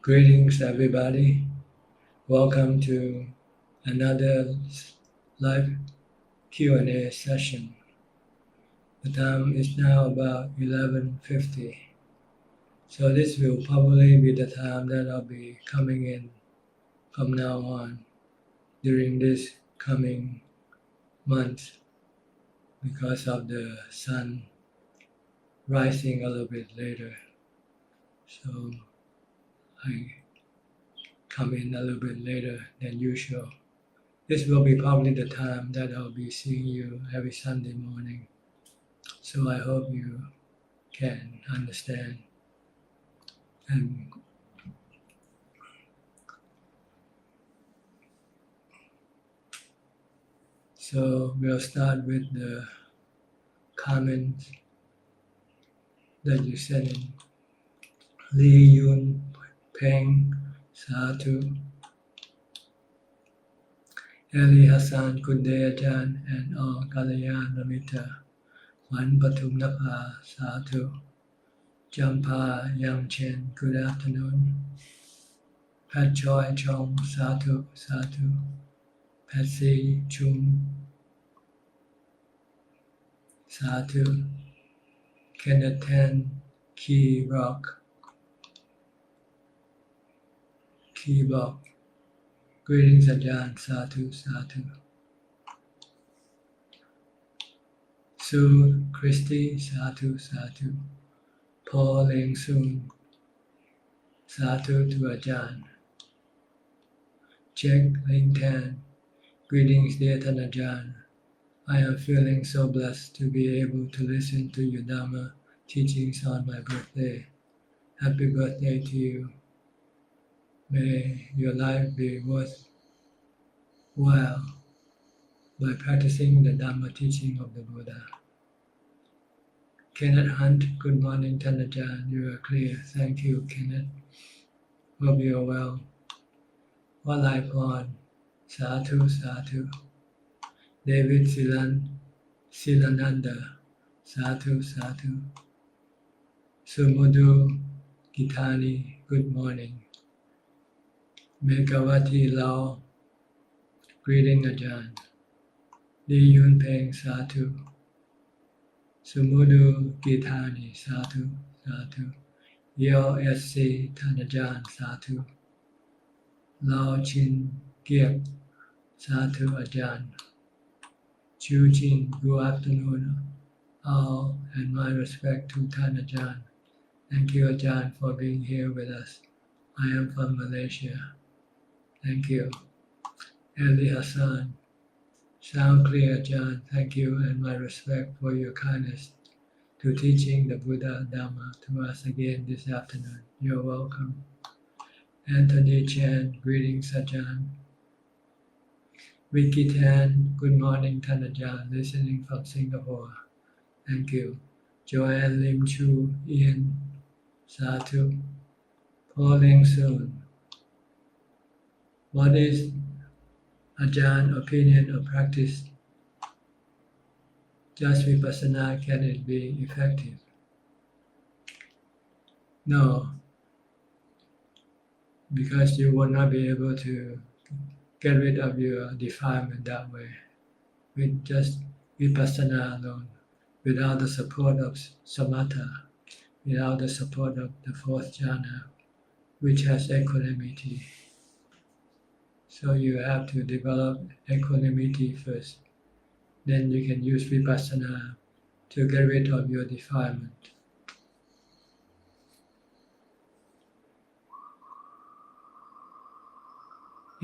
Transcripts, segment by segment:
Greetings, everybody. Welcome to another live Q&A session. The time is now about 11:50. So this will probably be the time that I'll be coming in from now on during this coming month because of the sun rising a little bit later. So I come in a little bit later than usual. This will be probably the time that I'll be seeing you every Sunday morning. So I hope you can understand. And so we'll start with the comments that you sent in. Lee Yun Peng Satu, Eli Hassan Kunde Ajahn and all Kalyana Mitta, Wan Patum Napa Satu, Jampa Yang Chen, good afternoon. Pat Choi Chong Satu Satu, Patsy Chung Satu, Kenneth Tan Key Rock, greetings Ajahn Satu Satu, Sue Christy Satu Satu, Paul Leng Soon Satu to Ajahn, Jack Ling Tan, greetings dear Ajahn. I am feeling so blessed to be able to listen to your Dhamma teachings on my birthday. Happy birthday to you. May your life be worthwhile by practicing the Dhamma teaching of the Buddha. Kenneth Hunt, good morning Ajahn. You are clear. Thank you, Kenneth. Hope you are well. Walai Pon, Satu Satu. David Silananda, Satu Satu. Sumudu Gitani, good morning. Megawati Lao, greeting Ajahn. Li Yun Peng Satu. Sumudu Gitani, Satu Satu. Yo SC Tanajan Satu. Lao Chin Giek, Satu Ajahn. Chu Jin, good afternoon all, and my respect to Ajahn. Thank you Ajahn for being here with us. I am from Malaysia. Thank you. Eli Hassan, sound clear Ajahn. Thank you and my respect for your kindness to teaching the Buddha Dhamma to us again this afternoon. You're welcome. Anthony Chan, greetings Ajahn. Vicky Tan, good morning Ajahn, listening from Singapore. Thank you. Joanne Lim Chu, Ian, Satu. Paul Leng Soon. What is Ajahn opinion or practice? Just vipassana, can it be effective? No, because you will not be able to get rid of your defilement that way with just vipassana alone, without the support of samatha, without the support of the fourth jhana, which has equanimity. So you have to develop equanimity first. Then you can use vipassana to get rid of your defilement.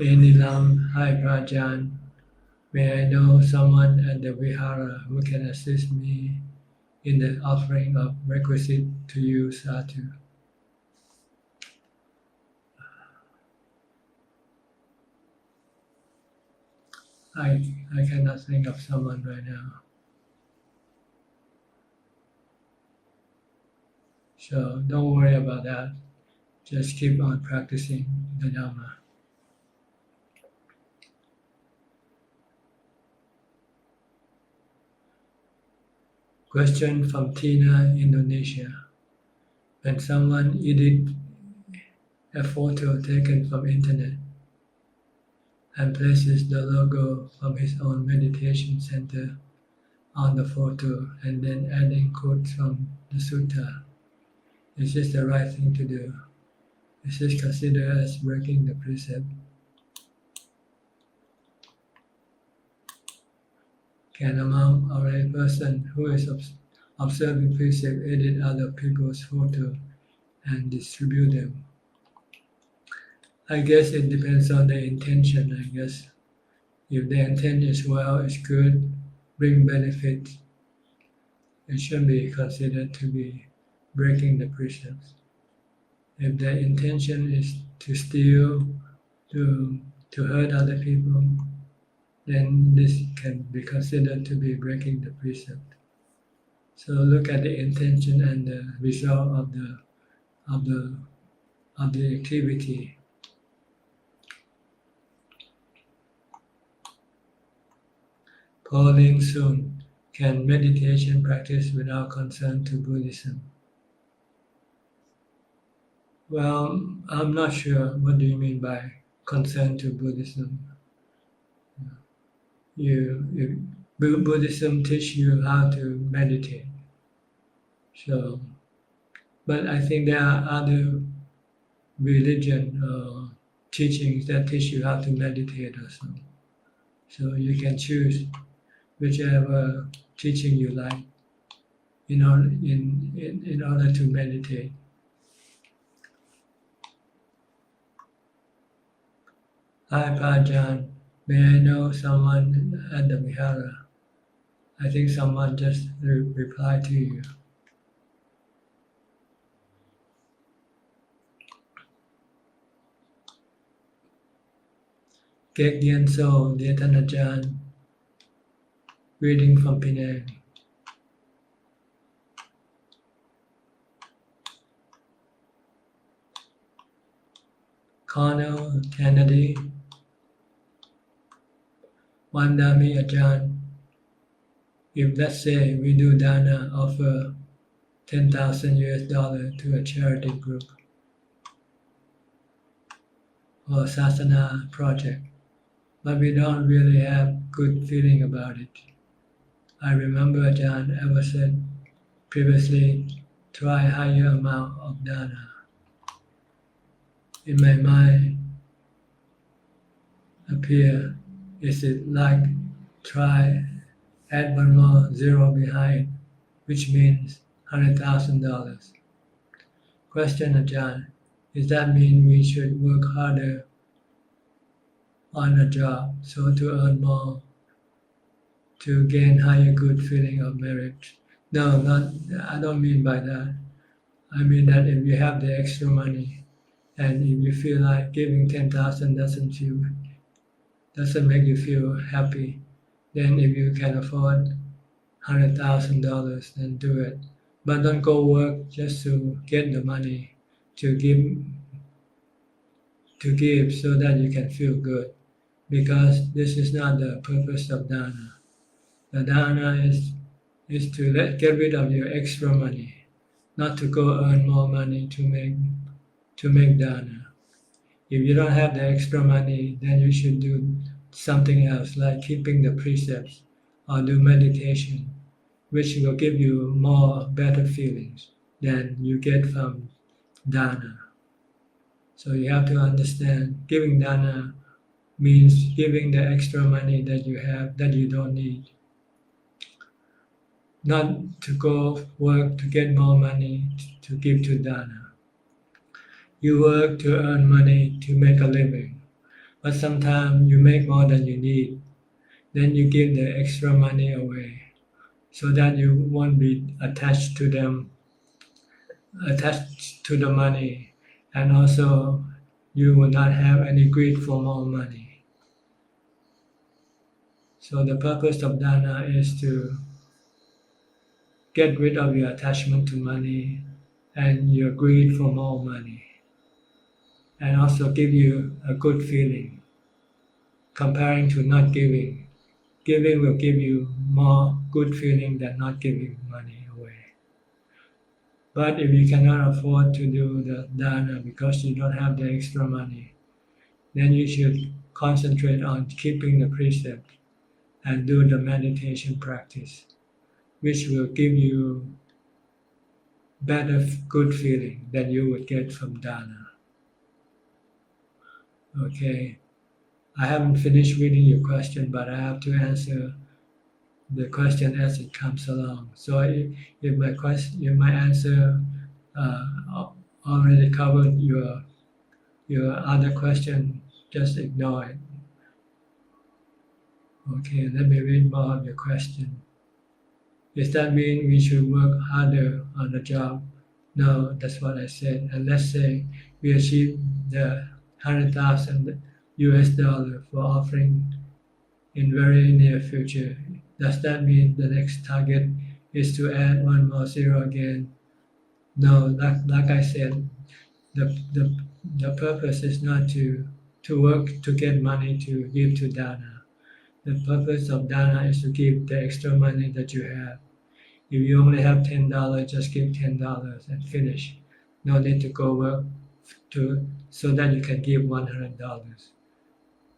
Enilam, hi Prajan. May I know someone at the Vihara who can assist me in the offering of requisite to you, Satu? I cannot think of someone right now. So don't worry about that. Just keep on practicing the Dhamma. Question from Tina, Indonesia. When someone a photo taken from internet and places the logo from his own meditation center on the photo and then adding quotes from the sutta. Is this the right thing to do? Is this considered as breaking the precept? Can a monk or a person who is observing precept edit other people's photo and distribute them? I guess it depends on the intention, I guess. If the intent is well, it's good, bring benefit, it shouldn't be considered to be breaking the precepts. If the intention is to steal, to hurt other people, then this can be considered to be breaking the precept. So look at the intention and the result of the activity. Polling soon. Can meditation practice without concern to Buddhism? Well, I'm not sure. What do you mean by concern to Buddhism? Buddhism teach you how to meditate. So, but I think there are other religion teachings that teach you how to meditate also. So you can choose whichever teaching you like in order to meditate. Hi, Ajahn. May I know someone at the Vihara? I think someone just replied to you. Kek Dien So, dear Ajahn, reading from Penang. Colonel Kennedy, Wandami Ajahn, if let's say we do dana, offer $10,000 to a charity group or sasana project, but we don't really have good feeling about it. I remember Ajahn ever said previously, try higher amount of dana. In my mind appear, is it like try add one more zero behind, which means $100,000. Question Ajahn, does that mean we should work harder on a job so to earn more, to gain higher good feeling of merit? No, I don't mean by that. I mean that if you have the extra money and if you feel like giving 10,000 doesn't make you feel happy, then if you can afford $100,000, then do it. But don't go work just to get the money to give so that you can feel good, because this is not the purpose of dana. The dana is to get rid of your extra money, not to go earn more money to make dana. If you don't have the extra money, then you should do something else, like keeping the precepts or do meditation, which will give you better feelings than you get from dana. So you have to understand, giving dana means giving the extra money that you have that you don't need. Not to go work to get more money to give to dana. You work to earn money to make a living, but sometimes you make more than you need. Then you give the extra money away so that you won't be attached to the money, and also you will not have any greed for more money. So the purpose of dana is to get rid of your attachment to money and your greed for more money, and also give you a good feeling comparing to not giving. Giving will give you more good feeling than not giving money away. But if you cannot afford to do the dana because you don't have the extra money, then you should concentrate on keeping the precept and do the meditation practice, which will give you better good feeling than you would get from dana. Okay, I haven't finished reading your question, but I have to answer the question as it comes along. So if my answer already covered your other question, just ignore it. Okay, let me read more of your question. Does that mean we should work harder on the job? No, that's what I said. And let's say we achieve the 100,000 US dollar for offering in very near future. Does that mean the next target is to add one more zero again? No, like I said, the purpose is not to work to get money to give to dana. The purpose of dana is to give the extra money that you have. If you only have $10, just give $10 and finish. No need to go work so that you can give $100.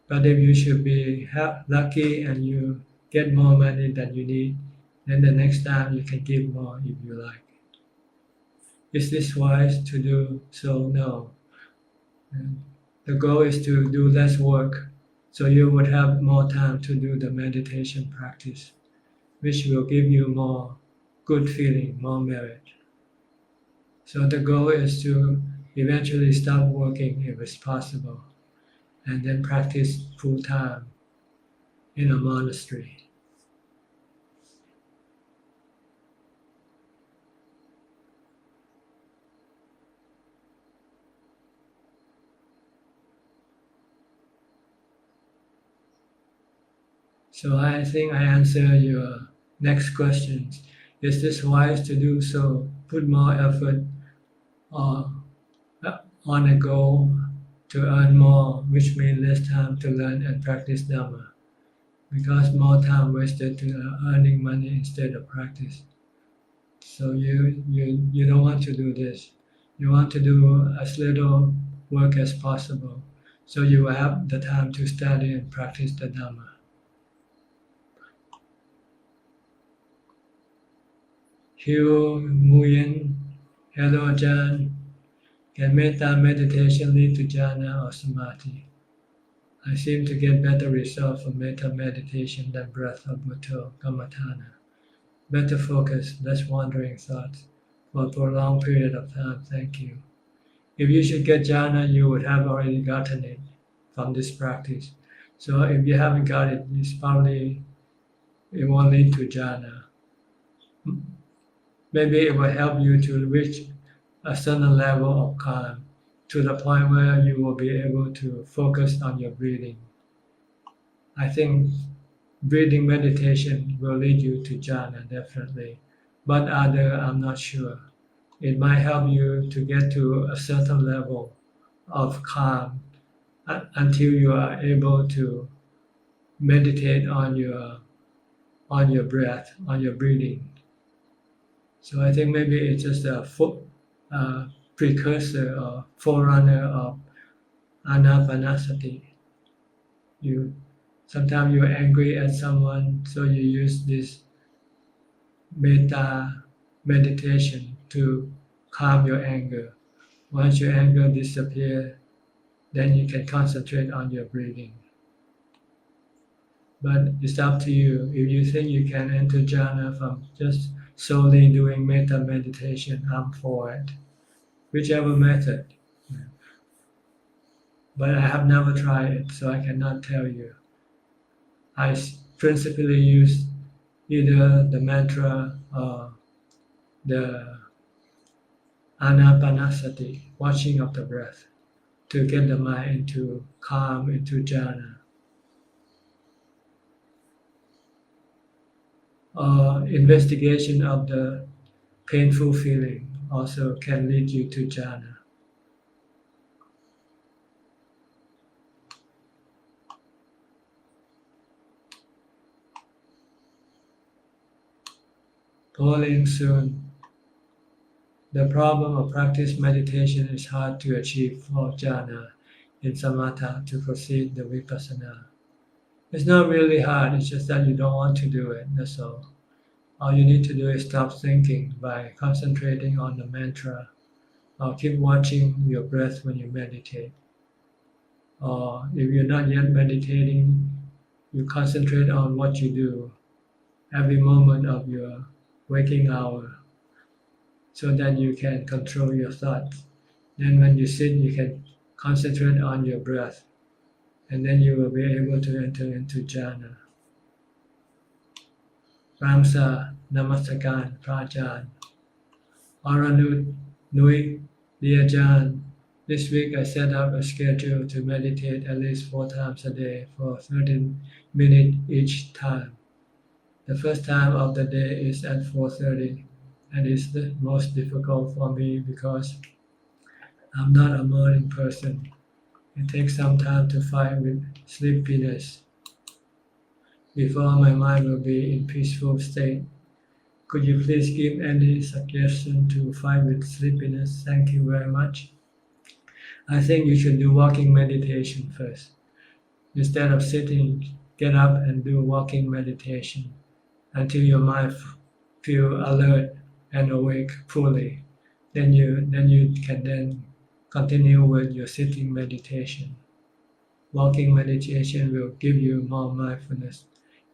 But if you should be lucky and you get more money than you need, then the next time you can give more if you like. Is this wise to do so? No. The goal is to do less work so you would have more time to do the meditation practice, which will give you more good feeling, more merit. So the goal is to eventually stop working if it's possible and then practice full time in a monastery. So I think I answer your next questions. Is this wise to do so? Put more effort uh, on a goal to earn more, which means less time to learn and practice Dhamma, because more time wasted to earning money instead of practice. So you don't want to do this. You want to do as little work as possible, so you will have the time to study and practice the Dhamma. Hugh Nguyen, hello Ajahn. Can metta meditation lead to jhana or samadhi? I seem to get better results from metta meditation than breath or Bhutto, Kammatthana. Better focus, less wandering thoughts for a prolonged period of time. Thank you. If you should get jhana, you would have already gotten it from this practice. So if you haven't got it, it won't lead to jhana. Maybe it will help you to reach a certain level of calm to the point where you will be able to focus on your breathing. I think breathing meditation will lead you to jhana definitely, but other I'm not sure. It might help you to get to a certain level of calm until you are able to meditate on your breath, on your breathing. So I think maybe it's just a precursor or forerunner of anapanasati. Sometimes you're angry at someone, so you use this metta meditation to calm your anger. Once your anger disappears, then you can concentrate on your breathing. But it's up to you. If you think you can enter jhana from just solely doing metta meditation, I'm for it. Whichever method. But I have never tried it, so I cannot tell you. I principally use either the mantra or the anapanasati, watching of the breath, to get the mind into calm, into jhana. Investigation of the painful feeling also can lead you to jhana. Calling soon. The problem of practice meditation is hard to achieve for jhana in samatha to proceed the vipassana. It's not really hard, it's just that you don't want to do it, that's all. All you need to do is stop thinking by concentrating on the mantra, or keep watching your breath when you meditate. Or if you're not yet meditating, you concentrate on what you do every moment of your waking hour so that you can control your thoughts. Then when you sit, you can concentrate on your breath, and then you will be able to enter into jhana. Ramsa Namaskaran Prajan Aranut Nui Dear Ajahn, this week I set up a schedule to meditate at least 4 times a day for 13 minutes each time. The first time of the day is at 4:30, and it's the most difficult for me because I'm not a morning person. It takes some time to fight with sleepiness before my mind will be in peaceful state. Could you please give any suggestion to fight with sleepiness? Thank you very much. I think you should do walking meditation first. Instead of sitting, get up and do walking meditation until your mind feel alert and awake fully. Then you can then continue with your sitting meditation. Walking meditation will give you more mindfulness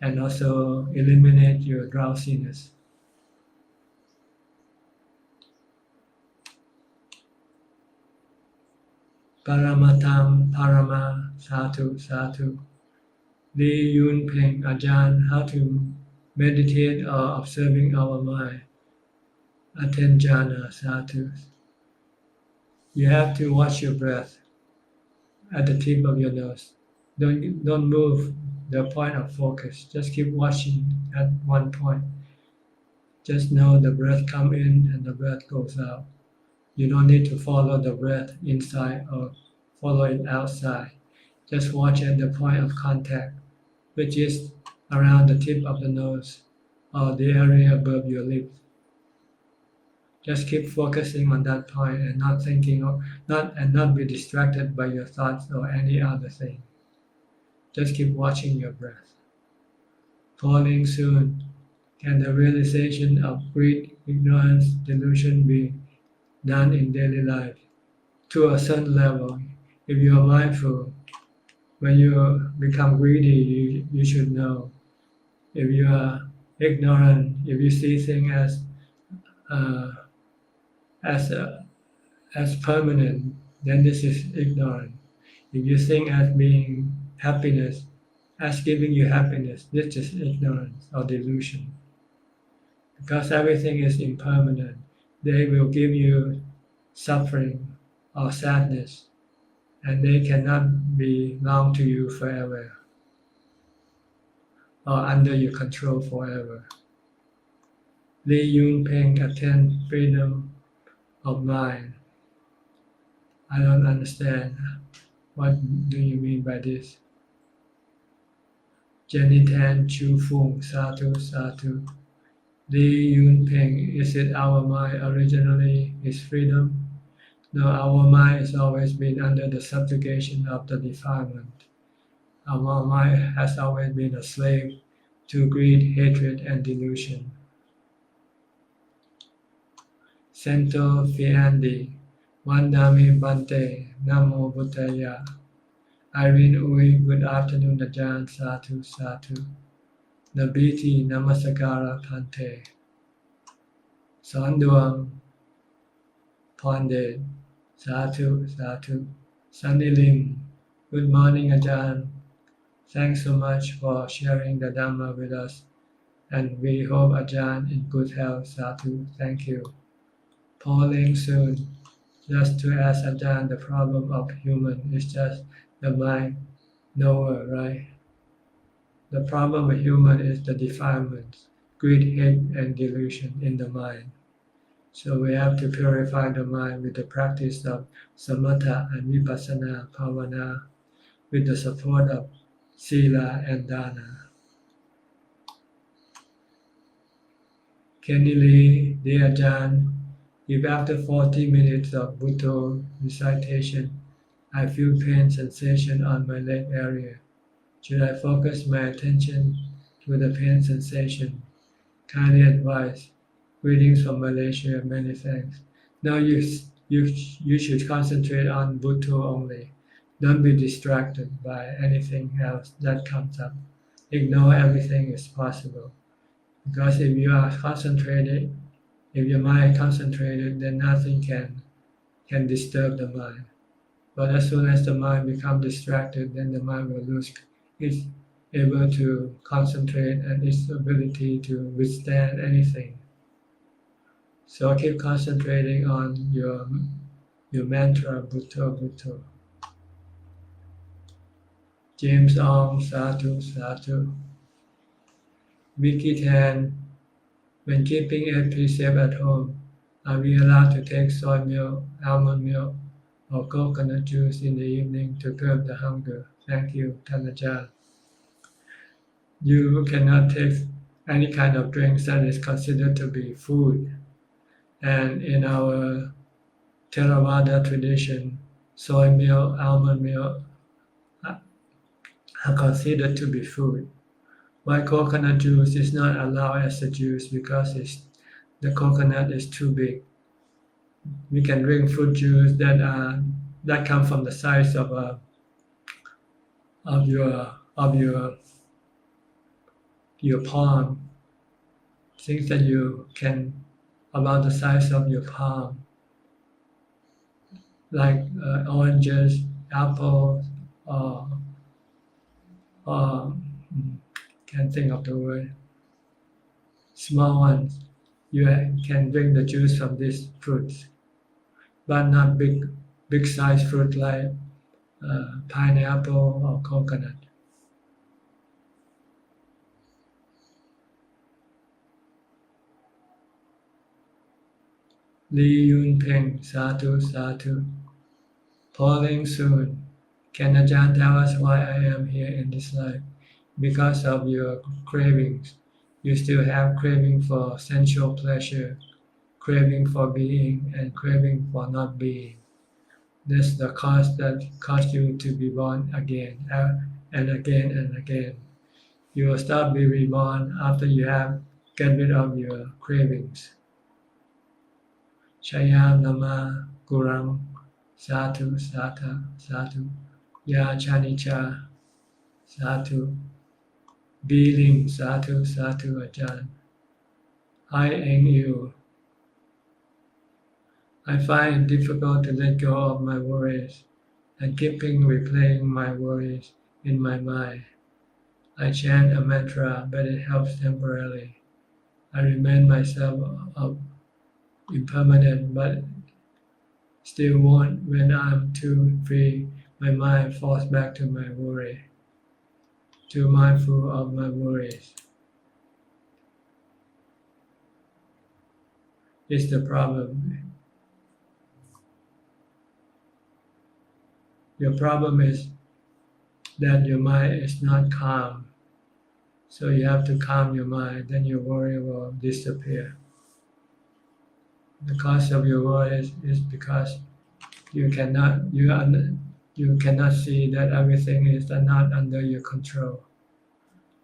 and also eliminate your drowsiness. Paramatam Parama Satu Satu. Li Yun Peng Ajahn, how to meditate or observing our mind. Attend jhana Satu. You have to watch your breath at the tip of your nose. Don't move the point of focus. Just keep watching at one point. Just know the breath come in and the breath goes out. You don't need to follow the breath inside or follow it outside. Just watch at the point of contact, which is around the tip of the nose or the area above your lips. Just keep focusing on that point and not thinking of not be distracted by your thoughts or any other thing. Just keep watching your breath. Falling soon. Can the realization of greed, ignorance, delusion be done in daily life? To a certain level, if you are mindful, when you become greedy, you should know. If you are ignorant, if you see things uh, as as permanent, then this is ignorant. If you think as being happiness, as giving you happiness, this is ignorance or delusion. Because everything is impermanent, they will give you suffering or sadness, and they cannot belong to you forever or under your control forever. Li Yun Peng attend freedom of mind. I don't understand. What do you mean by this? Jenny Tan Chu Fung Satu Satu. Li Yun Peng, is it our mind originally is freedom? No, our mind has always been under the subjugation of the defilement. Our mind has always been a slave to greed, hatred, and delusion. Sento Fiandi, Vandami Bante, Namo Buddhaya. Irene Uy, good afternoon, Ajahn, Satu Satu. Nabiti Namaskara Pante. สอนดวงพรเดชสาธุสาธุ Sunny Lim, good morning Ajahn. Thanks so much for sharing the Dhamma with us, and we hope Ajahn in good health. Sadhu, thank you. Pauling soon. Just to ask Ajahn, the problem of human is just the mind knower, right? The problem of human is the defilements, greed, hate, and delusion in the mind. So we have to purify the mind with the practice of samatha and vipassana bhavana with the support of sila and dana. Kenny Lee, dear Ajahn, If after 40 minutes of Buddha recitation, I feel pain sensation on my leg area, should I focus my attention to the pain sensation? Kindly advice. Greetings from Malaysia. Many thanks. Now you should concentrate on Buddha only. Don't be distracted by anything else that comes up. Ignore everything is possible. Because if you are concentrated, if your mind is concentrated, then nothing can disturb the mind. But as soon as the mind becomes distracted, then the mind will lose its able to concentrate and its ability to withstand anything. So keep concentrating on your mantra, Buddha, Buddha. James Ong, Sadhu, Sadhu. Vicky Tan, when keeping a precept at home, are we allowed to take soy milk, almond milk, or coconut juice in the evening to curb the hunger? Thank you, Tanajan. You cannot take any kind of drinks that is considered to be food. And in our Theravada tradition, soy milk, almond milk are considered to be food. While coconut juice is not allowed as a juice because the coconut is too big. We can drink fruit juice that come from the size of your palm. Things that you can about the size of your palm, like oranges, apples, or can't think of the word. Small ones. You can drink the juice from these fruits, but not big size fruit like pineapple or coconut. Lee Yun Peng, Sadhu, Sadhu. Falling soon. Can Ajahn tell us why I am here in this life? Because of your cravings. You still have craving for sensual pleasure, craving for being, and craving for not being. This is the cause that caused you to be born again and again and again. You will stop being reborn after you have get rid of your cravings. Shaya Nama Guram Satu Sata Satu Ya Chanicha Satu Bilim Satu Satu Ajahn. Hi Eng Yu. I find it difficult to let go of my worries and keeping replaying my worries in my mind. I chant a mantra, but it helps temporarily. I remind myself of impermanent, but still want when I'm too free, my mind falls back to my worry, too mindful of my worries. It's the problem. Your problem is that your mind is not calm. So you have to calm your mind, then your worry will disappear. The cause of your worry is because you cannot see that everything is not under your control.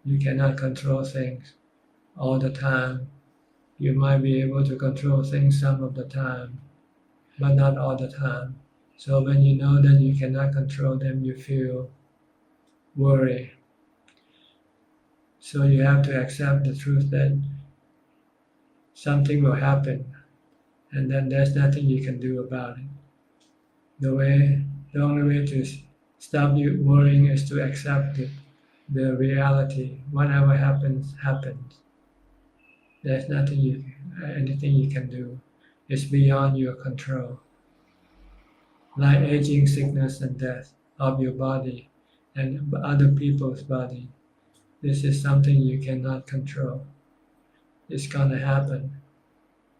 You cannot control things all the time. You might be able to control things some of the time, but not all the time. So when you know that you cannot control them, you feel worry. So you have to accept the truth that something will happen, and then there's nothing you can do about it. The only way to stop you worrying is to accept the reality. Whatever happens, happens. There's anything you can do. It's beyond your control. Like aging, sickness, and death of your body and other people's body. This is something you cannot control. It's gonna happen.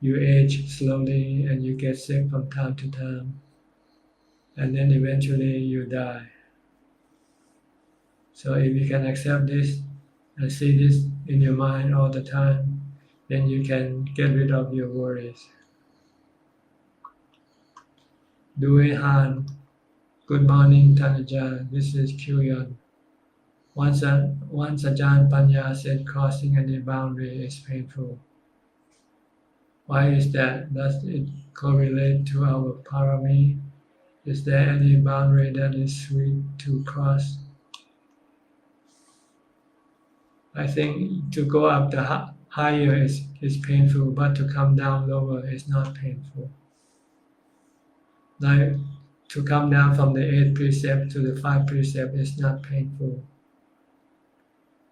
You age slowly and you get sick from time to time. And then eventually you die. So if you can accept this and see this in your mind all the time, then you can get rid of your worries. Dui Han, good morning, Tanajan. This is Kyuyon. Once Ajahn Panya said crossing any boundary is painful. Why is that? Does it correlate to our parami? Is there any boundary that is sweet to cross? I think to go up the higher is painful, but to come down lower is not painful. Like to come down from the 8th precept to the 5th precept is not painful.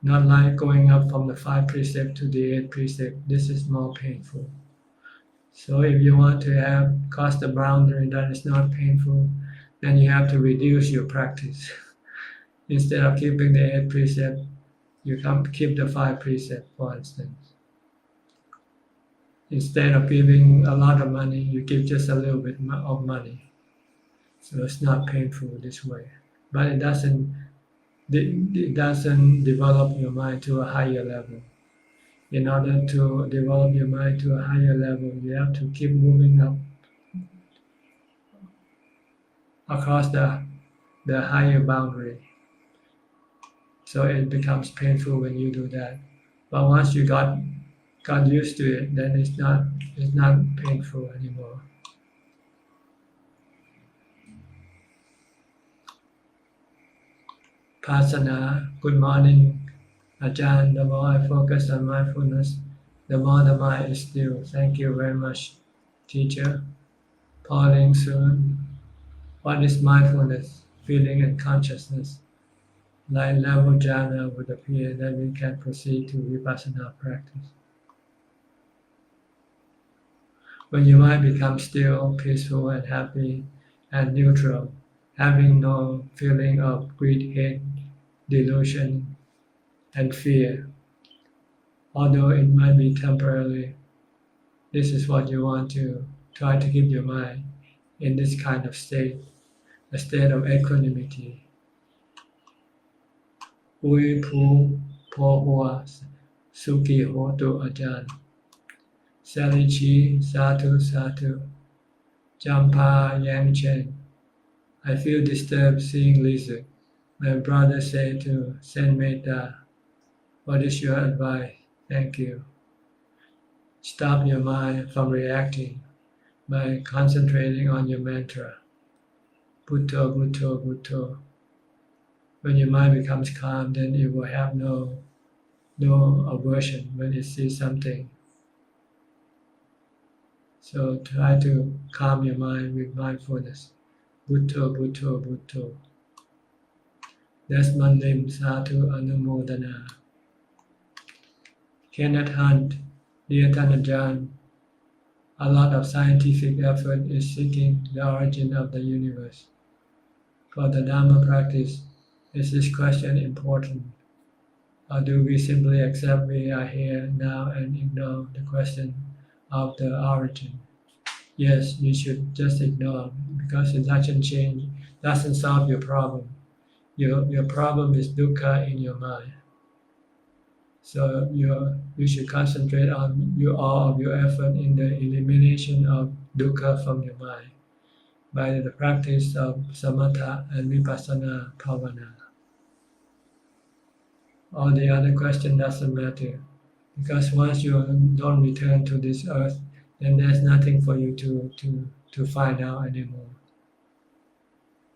Not like going up from the 5th precept to the 8th precept. This is more painful. So if you want to have cross the boundary that is not painful, then you have to reduce your practice. Instead of keeping the 8th precept, you keep the 5th precept, for instance. Instead of giving a lot of money, you give just a little bit of money. So it's not painful this way. But it doesn't develop your mind to a higher level. In order to develop your mind to a higher level, you have to keep moving up across the higher boundary. So it becomes painful when you do that. But once you got used to it, then it's not painful anymore. Pasana, good morning, Ajahn. The more I focus on mindfulness, the more the mind is still. Thank you very much, teacher. Pauling soon. What is mindfulness? Feeling and consciousness. Like level jhana would appear, then we can proceed to vipassana practice. When your mind becomes still, peaceful, and happy, and neutral, having no feeling of greed, hate, delusion, and fear, although it might be temporarily, this is what you want to try to keep your mind in this kind of state, a state of equanimity. Ui pu po hua suki hotu Ajahn. Sally Chi, Satu Satu. Jampa Yang Chen. I feel disturbed seeing lizard. My brother said to send metta. What is your advice? Thank you. Stop your mind from reacting by concentrating on your mantra. Bhutto, Bhutto, Bhutto. When your mind becomes calm, then it will have no aversion when it sees something. So try to calm your mind with mindfulness. Bhutto, Bhutto, Bhutto. Desmond Lim, Satu Anumodana. Kenneth Hunt, dear Tanajan, a lot of scientific effort is seeking the origin of the universe. For the Dhamma practice, is this question important? Or do we simply accept we are here now and ignore the question of the origin? Yes, you should just ignore because it doesn't solve your problem. Your problem is dukkha in your mind. So you should concentrate on all of your effort in the elimination of dukkha from your mind by the practice of samatha and vipassana bhavana. All the other question doesn't matter because once you don't return to this earth, then there's nothing for you to find out anymore.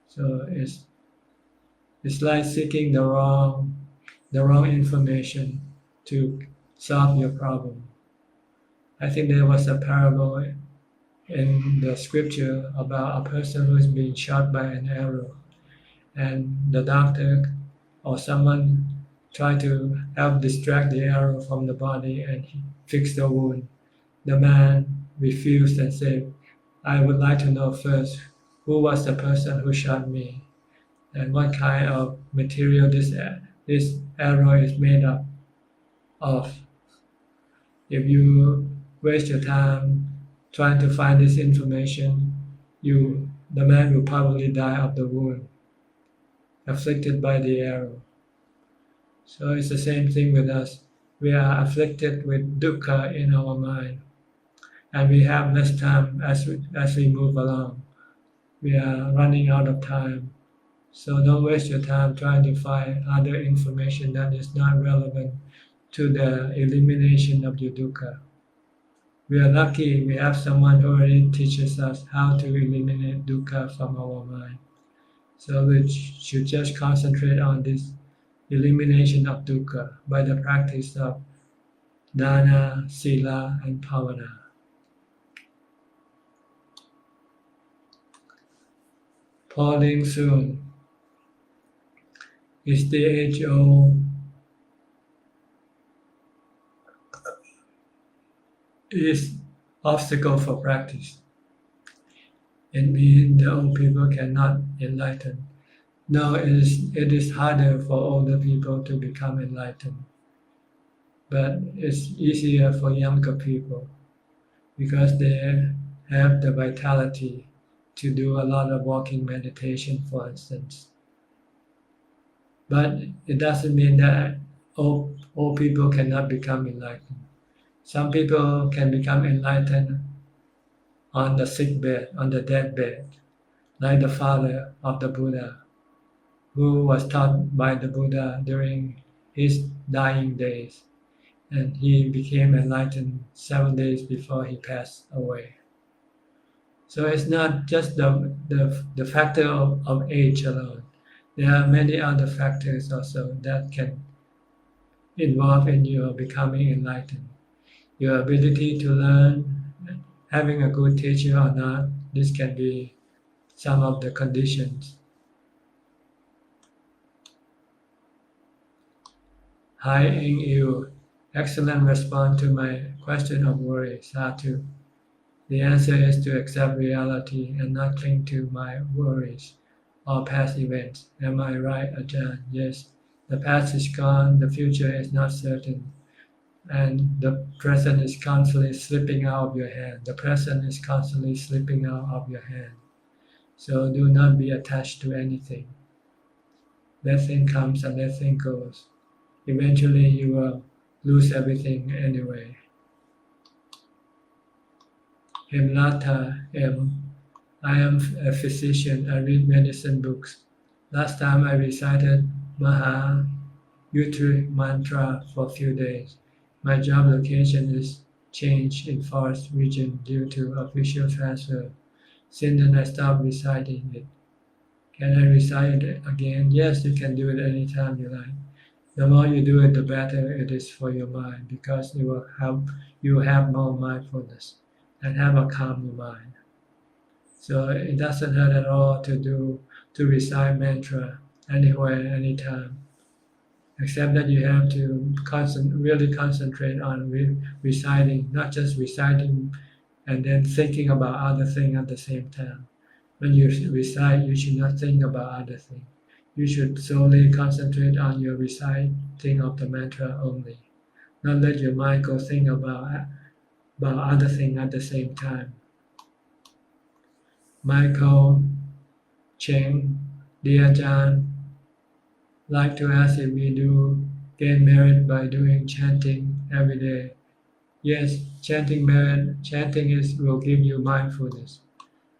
So it's like seeking the wrong information to solve your problem. I think there was a parable in the scripture about a person who is being shot by an arrow, and the doctor or someone tried to help distract the arrow from the body and fix the wound. The man refused and said, I would like to know first who was the person who shot me and what kind of material this arrow is made up of. If you waste your time trying to find this information, the man will probably die of the wound afflicted by the arrow. So it's the same thing with us. We are afflicted with dukkha in our mind, and we have less time as we move along. we are running out of time. So don't waste your time trying to find other information that is not relevant to the elimination of your dukkha. We are lucky we have someone who already teaches us how to eliminate dukkha from our mind. So we should just concentrate on this elimination of dukkha by the practice of dana, sila, and bhavana. Falling soon is the age-old is obstacle for practice. It means the old people cannot enlighten. No, it is harder for older people to become enlightened, but it's easier for younger people because they have the vitality to do a lot of walking meditation, for instance. But it doesn't mean that old people cannot become enlightened. Some people can become enlightened on the sick bed, on the dead bed, like the father of the Buddha, who was taught by the Buddha during his dying days, and he became enlightened 7 days before he passed away. So it's not just the factor of age alone. There are many other factors also that can involve in your becoming enlightened. Your ability to learn, having a good teacher or not, this can be some of the conditions. Hi Ing Yu, excellent response to my question of worry, Satu. The answer is to accept reality and not cling to my worries or past events. Am I right, Ajahn? Yes. The past is gone, the future is not certain, and the present is constantly slipping out of your hand. The present is constantly slipping out of your hand. So do not be attached to anything. Let thing comes and let thing goes. Eventually you will lose everything anyway. Hemlata M. I am a physician. I read medicine books. Last time I recited Maha Yutri mantra for a few days. My job location is changed in forest region due to official transfer. Since then I stopped reciting it. Can I recite it again? Yes, you can do it anytime you like. The more you do it, the better it is for your mind because it will help you have more mindfulness and have a calmer mind. So it doesn't hurt at all to recite mantra anywhere, anytime, except that you have to really concentrate on reciting, not just reciting and then thinking about other things at the same time. When you recite, you should not think about other things. You should solely concentrate on your reciting of the mantra only. Not let your mind go think about other things at the same time. Michael Cheng, dear Ajahn, like to ask if we do gain merit by doing chanting every day. Yes, chanting will give you mindfulness,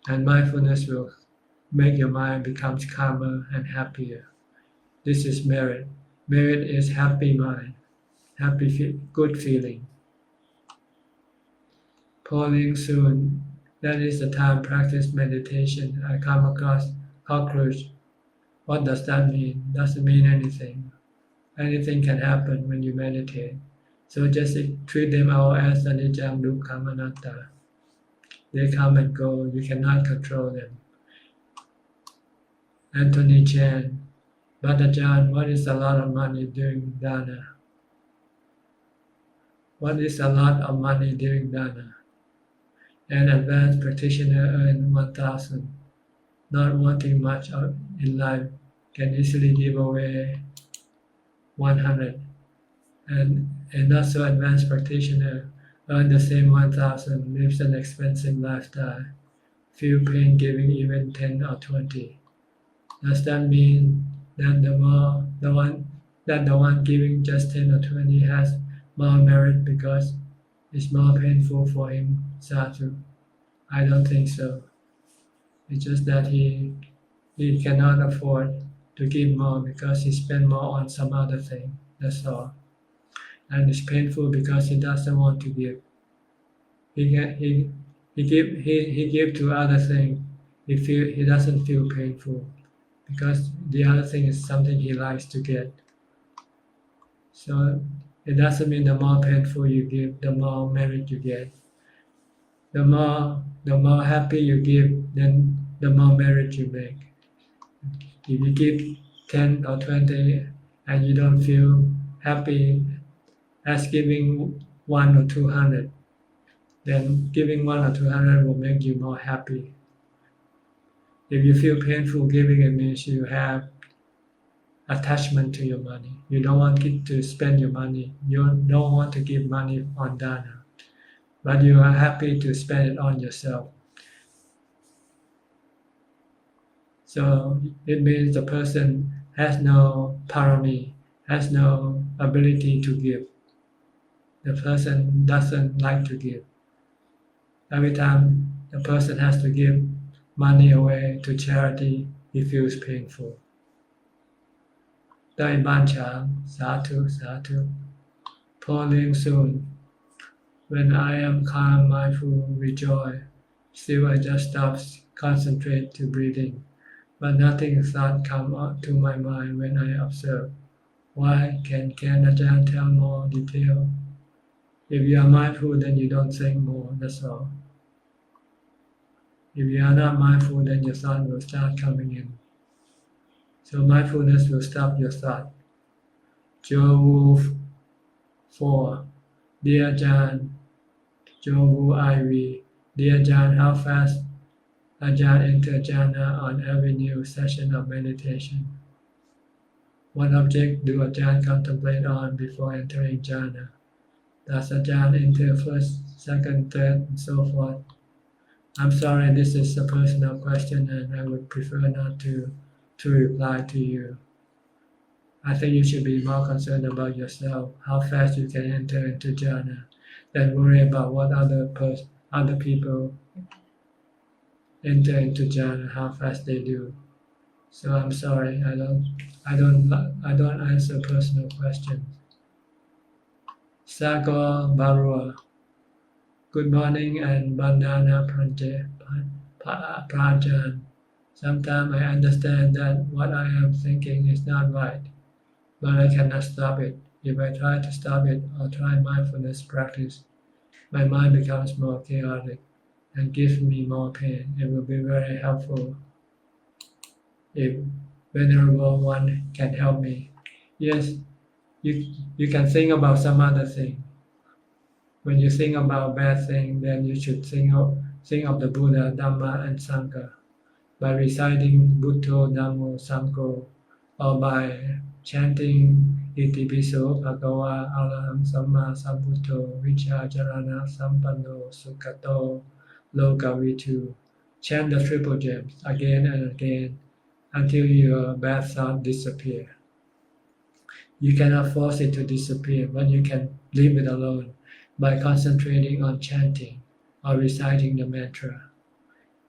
and mindfulness will make your mind becomes calmer and happier. This is merit. Merit is happy mind, good feeling. Falling soon. That is the time practice meditation. I come across cockroach. What does that mean? Doesn't mean anything. Anything can happen when you meditate. So just treat them all as anicca, dukkha, anatta. They come and go. You cannot control them. Anthony Chan, but Ajahn, what is a lot of money during dana? What is a lot of money during dana? An advanced practitioner earns 1,000. Not wanting much in life can easily give away 100. And a not so advanced practitioner earns the same 1,000, lives an expensive lifestyle, feel pain giving even 10 or 20. Does that mean that the one giving just 10 or 20 has more merit because it's more painful for him, Sadhu? I don't think so. It's just that he cannot afford to give more because he spent more on some other thing. That's all. And it's painful because he doesn't want to give. He give to other thing. He doesn't feel painful because the other thing is something he likes to get. So it doesn't mean the more painful you give, the more merit you get. The more happy you give, then the more merit you make. If you give 10 or 20 and you don't feel happy as giving 1 or 200, then giving 1 or 200 will make you more happy. If you feel painful giving, it means you have attachment to your money. You don't want to spend your money. You don't want to give money on dana, but you are happy to spend it on yourself. So it means the person has no parami, has no ability to give. The person doesn't like to give. Every time the person has to give money away to charity, he feels painful. Dai Ban Chang, Satu, Satu. Falling soon. When I am calm, mindful, with joy, still I just stop, concentrate to breathing. But nothing thought come up to my mind when I observe. Why can Ajahn tell more detail? If you are mindful, then you don't think more, that's all. If you are not mindful, then your thought will start coming in. So mindfulness will stop your thought. Joe Wolf 4. Dear Ajahn, Joe Wolf IV. Dear Ajahn, how fast Ajahn enter jhana on every new session of meditation? What object do Ajahn contemplate on before entering jhana? Does Ajahn enter first, second, third, and so forth? I'm sorry, this is a personal question and I would prefer not to reply to you. I think you should be more concerned about yourself, how fast you can enter into jhana, than worry about what other people enter into jhana, how fast they do. So I'm sorry, I don't answer personal questions. Sagar Barua. Good morning and Bandana Prajan. Sometimes I understand that what I am thinking is not right, but I cannot stop it. If I try to stop it or try mindfulness practice, my mind becomes more chaotic and gives me more pain. It will be very helpful if Venerable One can help me. Yes, you can think about some other thing. When you think about bad thing, then you should think of the Buddha, Dhamma, and Sangha by reciting Buddho, Dhammo, Sangho, or by chanting Iti Piso, Bhagava, Araham, Samma, Sambuddho, Vichajarana, Sampanno, Sukhato, Lokavitu. Chant the triple gems again and again until your bad thought disappear. You cannot force it to disappear, but you can leave it alone by concentrating on chanting or reciting the mantra.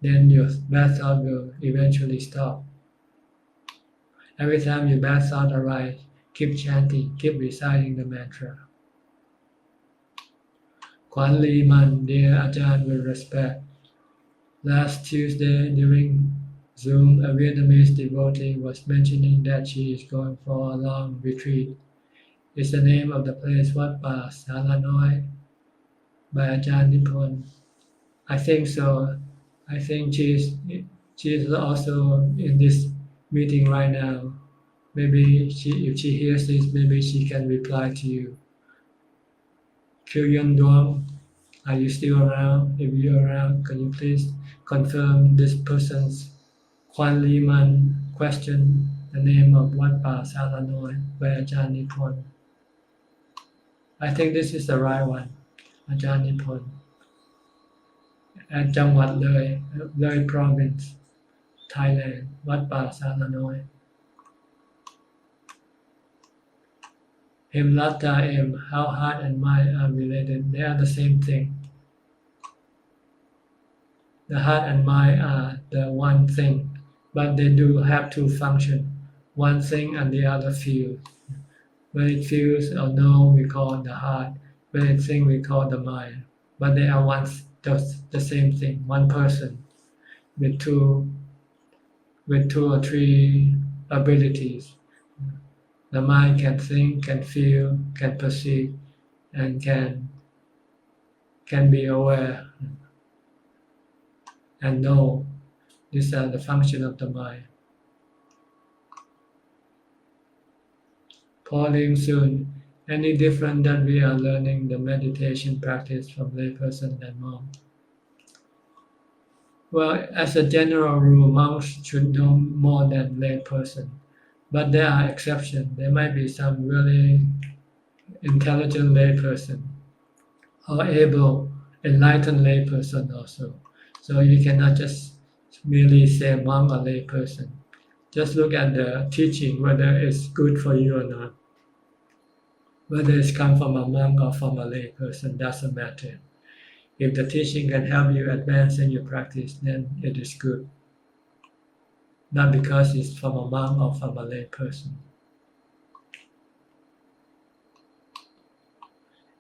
Then your bad thought will eventually stop. Every time your bad thought arises, keep chanting, keep reciting the mantra. Kwan Li Man, dear Ajahn, with respect. Last Tuesday during Zoom, a Vietnamese devotee was mentioning that she is going for a long retreat. Is the name of the place Wat Pa Sala Noi by Ajahn Nippon? I think so. I think she is also in this meeting right now. Maybe if she hears this, maybe she can reply to you. Kyuyon Duong, are you still around? If you're around, can you please confirm this person's Kwan Li Man question, the name of Wat Pa Sala Noi by Ajahn Nippon? I think this is the right one, Ajahn Nippon. At จังหวัดเลย province Thailand วัดป่าสาระน้อย Hemlata M, how heart and mind are related, they are the same thing. The heart and mind are the one thing, but they do have two functions. One thing and the other feel. When it feels or know, we call the heart. When it thinks, we call the mind. But they are the same thing, one person with two or three abilities. The mind can think, can feel, can perceive, and can be aware and know. These are the function of the mind. Pauline soon. Any different that we are learning the meditation practice from layperson and monk? Well, as a general rule, monks should know more than layperson, but there are exceptions. There might be some really intelligent layperson or able, enlightened layperson also. So you cannot just merely say monk or layperson. Just look at the teaching, whether it's good for you or not. Whether it's come from a monk or from a layperson doesn't matter. If the teaching can help you advance in your practice, then it is good. Not because it's from a monk or from a layperson.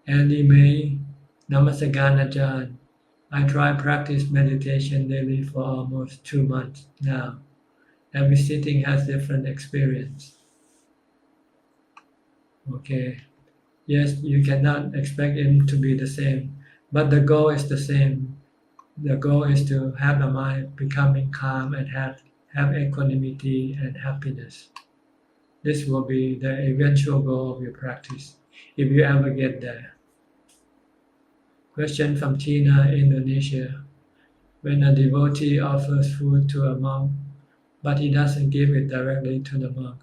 Andy May, Namaskaran Ajahn. I try practice meditation daily for almost 2 months now. Every sitting has different experience. Okay. Yes, you cannot expect it to be the same, but the goal is the same. The goal is to have the mind becoming calm and have equanimity and happiness. This will be the eventual goal of your practice, if you ever get there. Question from Tina, Indonesia. When a devotee offers food to a monk, but he doesn't give it directly to the monk,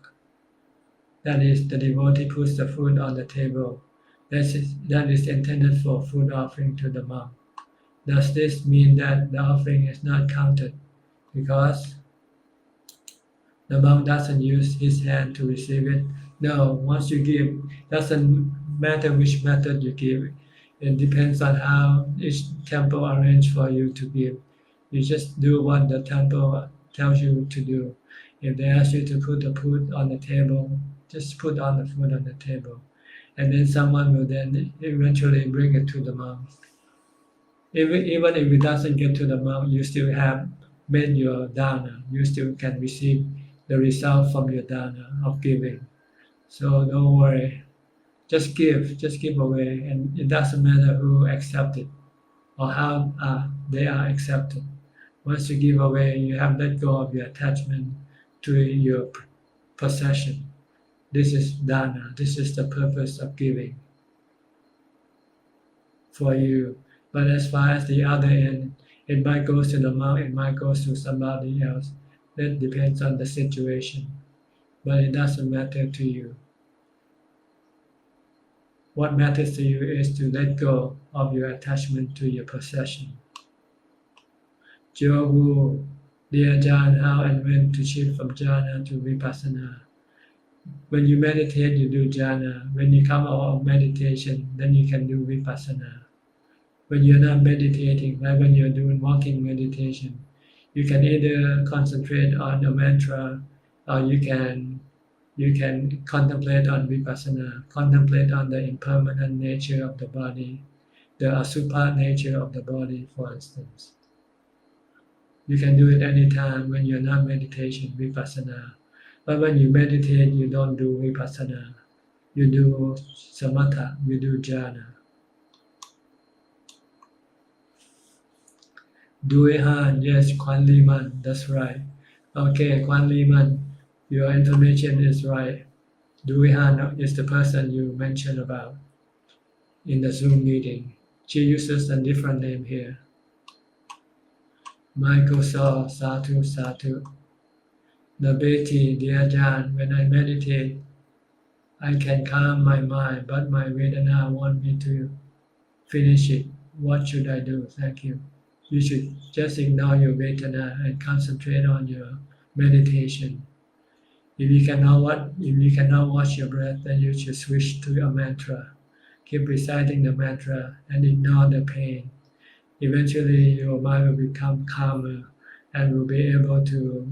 that is, the devotee puts the food on the table, that is intended for food offering to the monk. Does this mean that the offering is not counted because the monk doesn't use his hand to receive it? No, once you give, doesn't matter which method you give. It depends on how each temple arranged for you to give. You just do what the temple tells you to do. If they ask you to put the food on the table, just put on the food on the table. And then someone will then eventually bring it to the monk. Even if it doesn't get to the monk, you still have made your dana. You still can receive the result from your dana of giving. So don't worry. Just give away, and it doesn't matter who accepts it or how they are accepted. Once you give away, you have let go of your attachment to your possession. This is dana. This is the purpose of giving for you. But as far as the other end, it might go to the monk, it might go to somebody else. That depends on the situation. But it doesn't matter to you. What matters to you is to let go of your attachment to your possession. Joe Wu, dear Ajahn, how and when to shift from jhana to vipassana? When you meditate, you do jhana. When you come out of meditation, then you can do vipassana. When you're not meditating, like when you're doing walking meditation, you can either concentrate on a mantra, or you can contemplate on vipassana, contemplate on the impermanent nature of the body, the asubha nature of the body, for instance. You can do it anytime when you're not meditation, vipassana. But when you meditate, you don't do vipassana. You do samatha, you do jhana. Duehan, yes, Kwan Liman, that's right. Okay, Kwan Liman, your information is right. Duehan is the person you mentioned about in the Zoom meeting. She uses a different name here. Michael Saw, Satu, Satu. Nabeti, dear Ajahn, when I meditate, I can calm my mind, but my Vedana want me to finish it. What should I do? Thank you. You should just ignore your Vedana and concentrate on your meditation. If you cannot watch your breath, then you should switch to a mantra. Keep reciting the mantra and ignore the pain. eventually your mind will become calmer and will be able to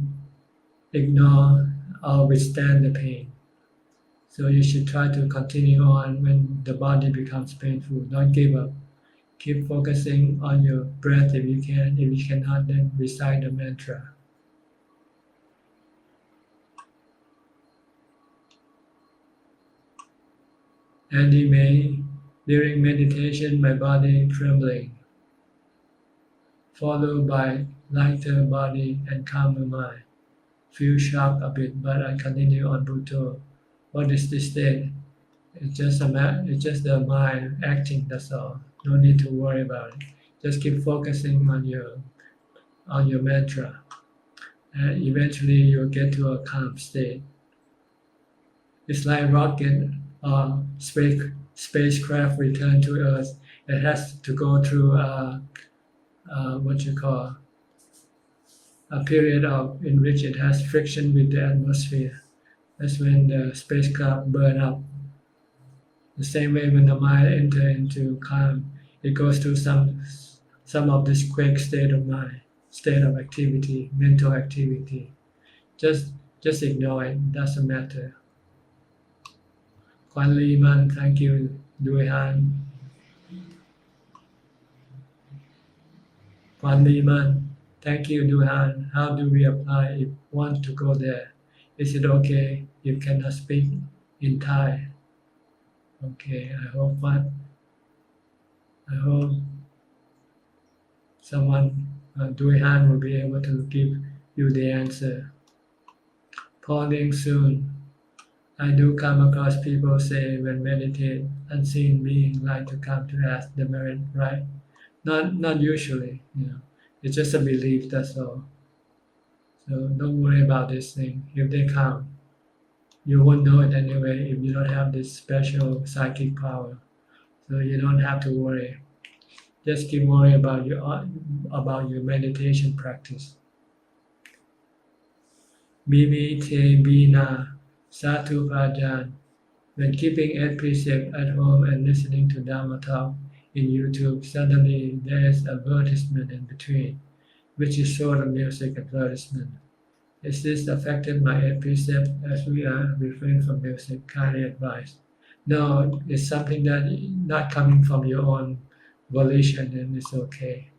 ignore or withstand the pain. So you should try to continue on when the body becomes painful. Don't give up. Keep focusing on your breath if you can. If you cannot, then recite the mantra. Andy May, during meditation, my body trembling, followed by lighter body and calmer mind. Feel shocked a bit, but I continue on Bhutto. What is this state? It's just the mind acting. That's all. No need to worry about it. Just keep focusing on your mantra, and eventually you'll get to a calm state. It's like rocket or spacecraft return to Earth. It has to go through what you call a period in which it has friction with the atmosphere. That's when the spacecraft burn up. The same way when the mind enter into calm, it goes through some of this quick state of mind, state of activity, mental activity. Just ignore it. Doesn't matter. Kwan Lee Man, thank you. Dui Han. Kwan Lee Man, thank you, Dui Han. How do we apply if want to go there? Is it okay if cannot speak in Thai? Okay, I hope someone, Dui Han, will be able to give you the answer. Pauling soon. I do come across people say when meditate, unseen being like to come to ask the merit, right? Not usually, It's just a belief, that's all. So don't worry about this thing. If they come, you won't know it anyway if you don't have this special psychic power. So you don't have to worry. Just keep worrying about your meditation practice. Mimi Te Bina Satu Ajahn. When keeping 8 precepts at home and listening to Dhamma talk in YouTube, suddenly there is advertisement in between, which is sort of music advertisement. Is this affected my 8 precepts as we are refrained from music? Kindly advise. No, it's something that not coming from your own volition, and it's okay.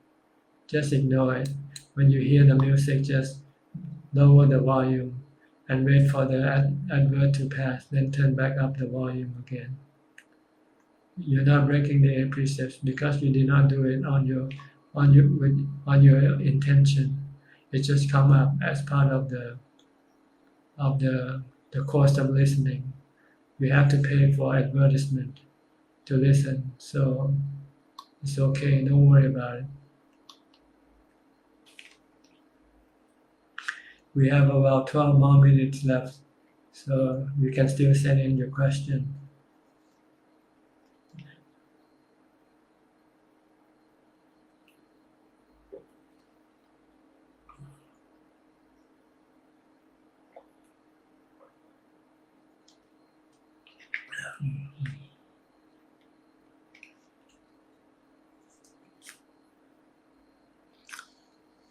Just ignore it. When you hear the music, just lower the volume and wait for the advert to pass, then turn back up the volume again. You're not breaking the 8 precepts because you did not do it on your intention. It just come up as part of the cost of listening. You have to pay for advertisement to listen, so it's okay. Don't worry about it. We have about 12 more minutes left, so you can still send in your question.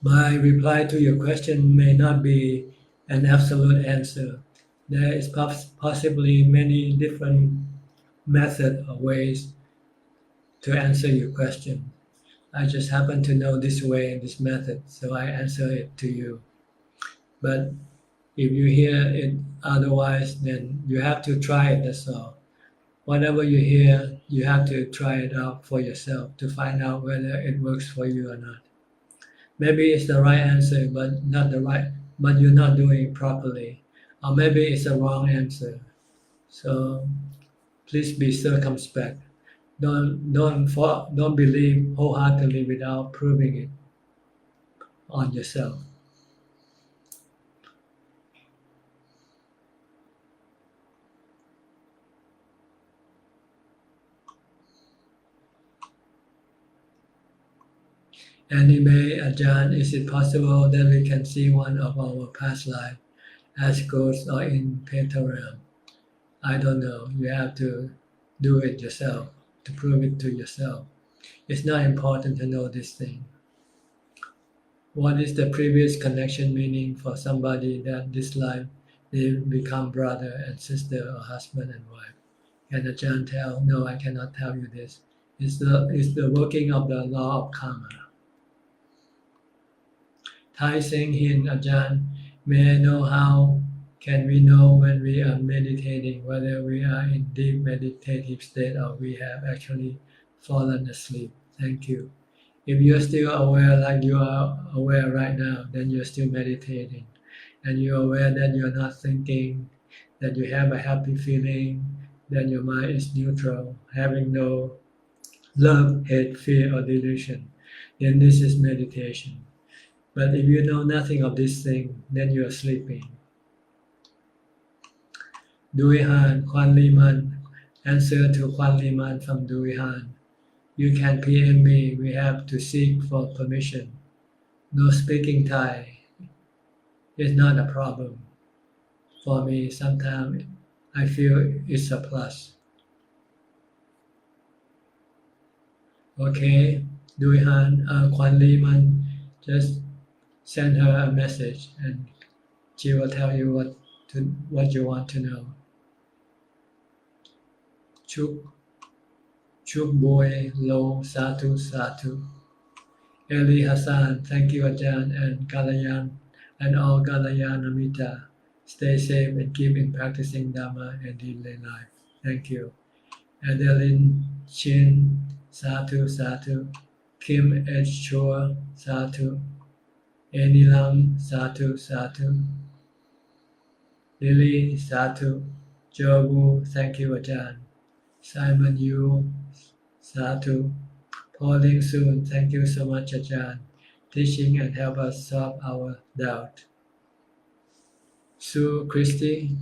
My reply to your question may not be an absolute answer. There is possibly many different methods or ways to answer your question. I just happen to know this way and this method, so I answer it to you. But if you hear it otherwise, then you have to try it, that's all. Whatever you hear, you have to try it out for yourself to find out whether it works for you or not. Maybe it's the right answer, but you're not doing it properly. Or maybe it's a wrong answer. So please be circumspect. Don't believe wholeheartedly without proving it on yourself. Anime, Ajahn, is it possible that we can see one of our past lives as ghosts or in Peter realm? I don't know. You have to do it yourself to prove it to yourself. It's not important to know this thing. What is the previous connection meaning for somebody that this life they become brother and sister or husband and wife? Can Ajahn tell? No, I cannot tell you this. It's the working of the law of karma. Thai saying Hin Ajahn, may I know how can we know when we are meditating whether we are in deep meditative state or we have actually fallen asleep? Thank you. If you're still aware like you are aware right now, then you're still meditating. And you're aware that you're not thinking, that you have a happy feeling, that your mind is neutral, having no love, hate, fear, or delusion, then this is meditation. But if you know nothing of this thing, then you are sleeping. Duihan, Kwan Liman, answer to Kwan Liman from Duihan. You can PM me, we have to seek for permission. No speaking Thai is not a problem. For me, sometimes I feel it's a plus. Okay, Duihan, Kwan Liman, just send her a message and she will tell you what you want to know. Chuk Boy Lo Satu Satu. Eli Hassan, thank you Ajahn and Kalayan and all Kalayanamita. Stay safe and keep in practicing Dhamma and daily life. Thank you. Adeline Chin, Satu Satu. Kim H. Chua, Satu. Anilam, Satu Satu. Lily, Satu. Jobu, thank you Ajahn. Simon Yu, Satu. Pauline Soon, thank you so much Ajahn. Teaching and help us solve our doubt. Sue Christie,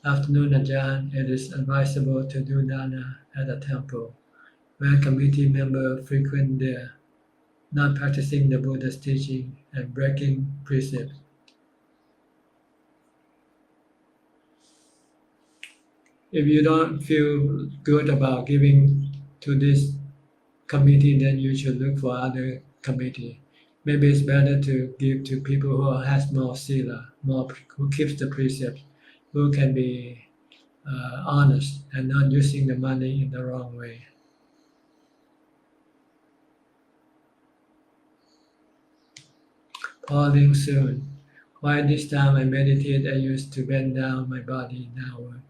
afternoon Ajahn. It is advisable to do dana at a temple where committee members frequent there, not practicing the Buddha's teaching and breaking precepts. If you don't feel good about giving to this committee, then you should look for other committee. Maybe it's better to give to people who has more sila, who keeps the precepts, who can be honest and not using the money in the wrong way. Pauline soon. Why this time I meditate, I used to bend down my body downward.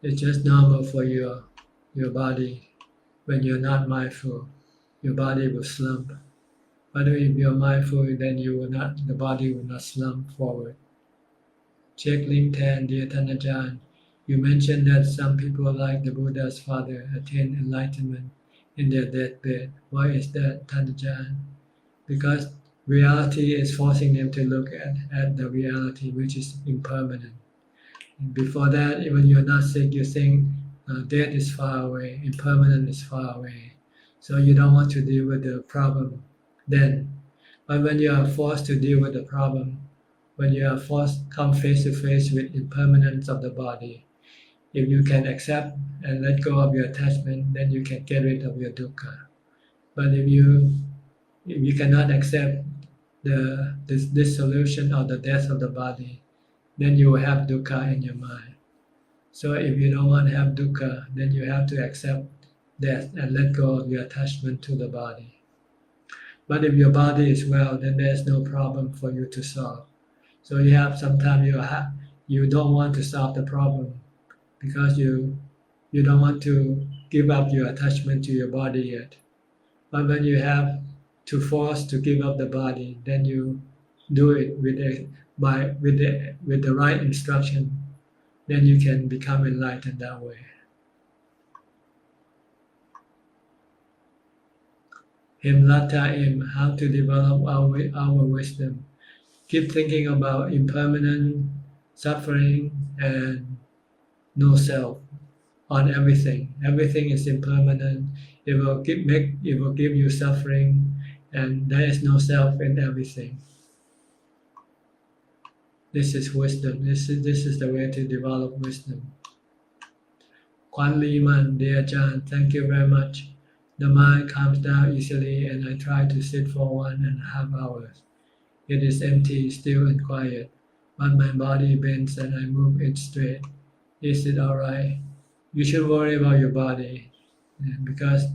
It's just normal for your body. When you're not mindful, your body will slump. But if you're mindful, then the body will not slump forward. Check link 10, dear Tanajan. You mentioned that some people like the Buddha's father attain enlightenment in their deathbed. Why is that, Tanajan? Because reality is forcing them to look at the reality which is impermanent. Before that, even you're not sick, you think death is far away, impermanent is far away. So you don't want to deal with the problem then. But when you are forced to deal with the problem, when you are forced come face to face with impermanence of the body, if you can accept and let go of your attachment, then you can get rid of your dukkha. But if you cannot accept this dissolution or the death of the body, then you will have dukkha in your mind. So if you don't want to have dukkha, then you have to accept death and let go of your attachment to the body. But if your body is well, then there's no problem for you to solve. So sometimes you don't want to solve the problem because you don't want to give up your attachment to your body yet. But when you have to force to give up the body, then you do it with the right instruction. Then you can become enlightened that way. Himlata im, how to develop our wisdom. Keep thinking about impermanent, suffering, and no self on everything. Everything is impermanent. It will give you suffering, and there is no self in everything. This is wisdom. This is the way to develop wisdom. Kwan Liman, dear Ajahn, thank you very much. The mind calms down easily and I try to sit for 1.5 hours. It is empty, still and quiet, but my body bends and I move it straight. Is it alright? You should worry about your body because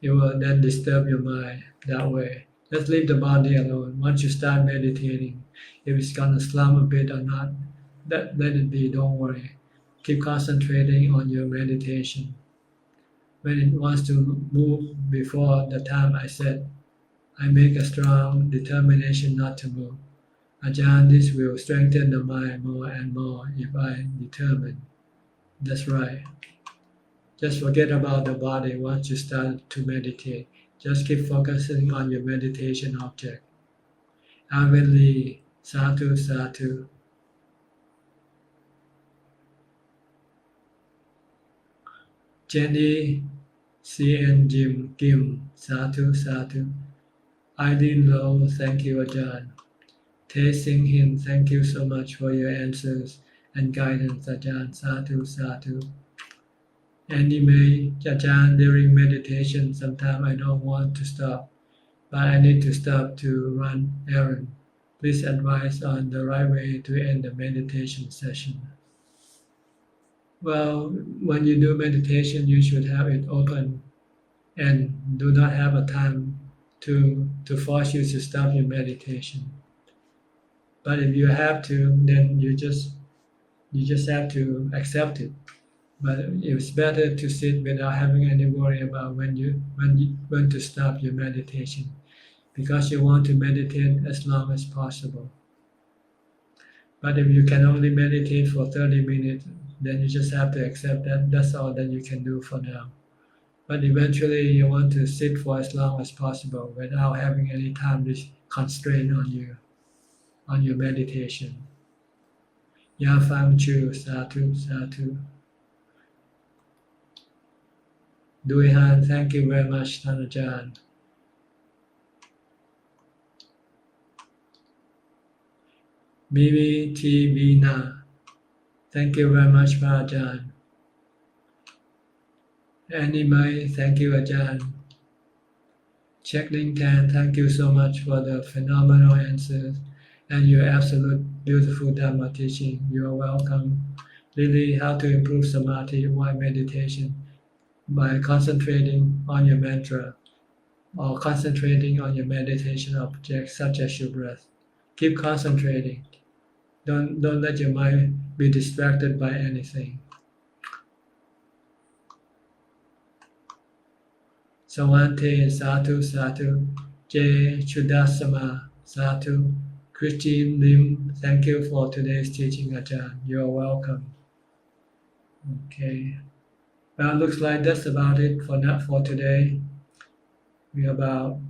it will then disturb your mind that way. Just leave the body alone. Once you start meditating, if it's gonna slump a bit or not, let it be, don't worry. Keep concentrating on your meditation. When it wants to move before the time I set, I make a strong determination not to move. Ajahn, this will strengthen the mind more and more if I determine. That's right. Just forget about the body once you start to meditate. Just keep focusing on your meditation object. Avidly, sadhu, sadhu. Jenny, CN Jim, Kim, sadhu, sadhu. Eileen Low, thank you, Ajahn. Tae Sing Hin, thank you so much for your answers and guidance, Ajahn. Sadhu, sadhu. Anime, Ajahn, during meditation, sometimes I don't want to stop, but I need to stop to run errand. Please advise on the right way to end the meditation session. Well, when you do meditation, you should have it open and do not have a time to force you to stop your meditation. But if you have to, then you just have to accept it. But it's better to sit without having any worry about when to stop your meditation, because you want to meditate as long as possible. But if you can only meditate for 30 minutes, then you just have to accept that that's all that you can do for now. But eventually you want to sit for as long as possible without having any time constraint on you, on your meditation. Ya Fang Chu, Sadhu, Sadhu. Dui Han, thank you very much, Tan Ajahn. Mimi T. Vina, thank you very much, Ajahn. Anime, thank you, Ajahn. Checkling Tan, thank you so much for the phenomenal answers and your absolute beautiful Dhamma teaching. You are welcome. Lily, how to improve samadhi while meditation? By concentrating on your mantra or concentrating on your meditation object such as your breath. Keep concentrating. Don't let your mind be distracted by anything. Sawante, Sadhu, Sadhu. J. Chudasama, Sadhu. Christine Lim, thank you for today's teaching, Ajahn. You're welcome. Okay. Well, looks like that's about it for today. We're about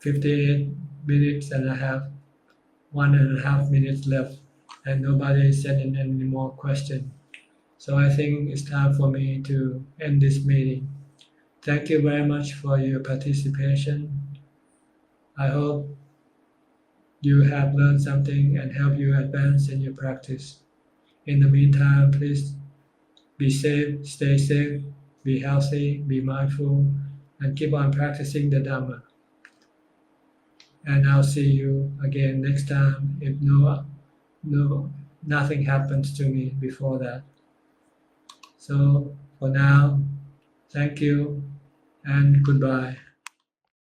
58 minutes and a half, 1.5 minutes left, and nobody is sending any more questions. So I think it's time for me to end this meeting. Thank you very much for your participation. I hope you have learned something and help you advance in your practice. In the meantime, please be safe, stay safe, be healthy, be mindful, and keep on practicing the Dhamma. And I'll see you again next time if nothing happens to me before that. So for now, thank you and goodbye.